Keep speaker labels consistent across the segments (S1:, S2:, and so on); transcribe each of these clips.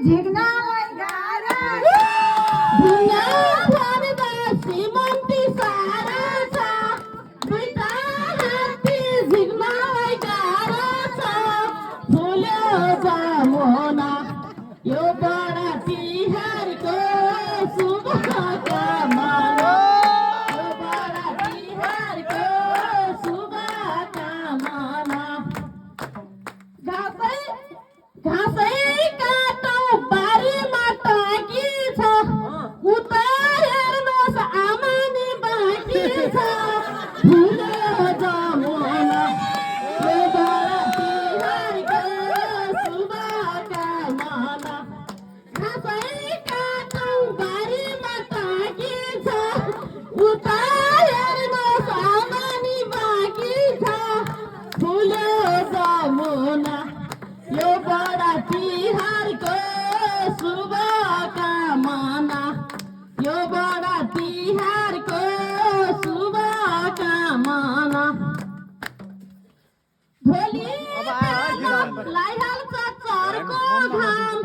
S1: झिक्नलाई गाह्रो
S2: दुनिया भरदा सीमन्ती सारा छ दुईटा हात्ती झिक्नलाई गाह्रो छ फुल्यो जमुना यो बडा तिहारको शुभकामना यो बडा तिहारको शुभकामना घाँसै घाँसै काटौँ बारीमा टाकी छ उता हेर्नुहोस् आमानी बाँकी छ फुल्यो जमुना यो बडा तिहारको शुभकामना घाँसै काटौँ बारीमा टाकी छ उता हेर्नुहोस् आमानी बाँकी छ फुल्यो जमुना यो बडा तिहारको शुभकामना यो बडा तिहारको शुभकामना भोलि लगाइहाल्छ चर्को घाम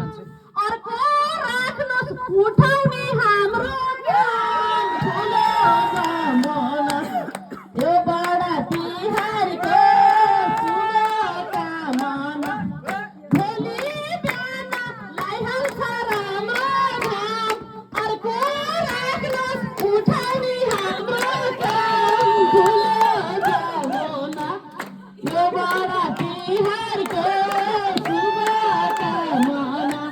S2: अर्को राख्नुहोस् उठाउने हाम्रो काम फुल्यो जमुना यो बडा तिहारको शुभकामना भोलि बिहान लगाइहाल्छ राम्रो घाम अर्को राख्नुहोस् उठाउने हाम्रो काम फुल्यो जमुना यो बडा तिहारको शुभकामना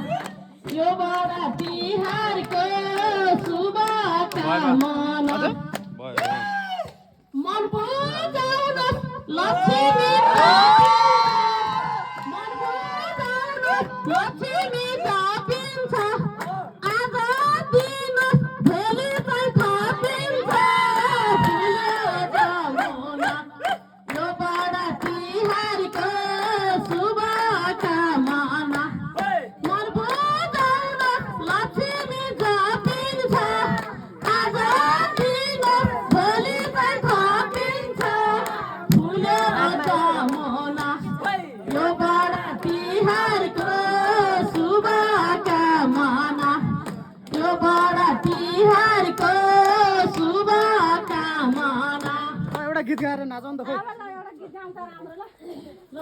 S2: यो बडा तिहारको शुभकामना मन बुझाउनुहोस् लक्ष्मी मन बुझाउनुहोस् लक्ष्मी थपिन्छ आज दिनुहोस् भोलि चाहिँ थपिन्छ फुल्यो जमुना यो बडा तिहारको शुभकामना मन बुझाउनुहोस् लक्ष्मी थपिन्छ आज दिनुहोस् भोलि चाहिँ थपिन्छ फुल्यो जमुना यो बडा तिहारको शुभकामना यो बडा तिहारको शुभकामना
S3: एउटा गीत गाएर नाचौँ न त खोइ
S1: एउटा गीत गाउँ त राम्रो ल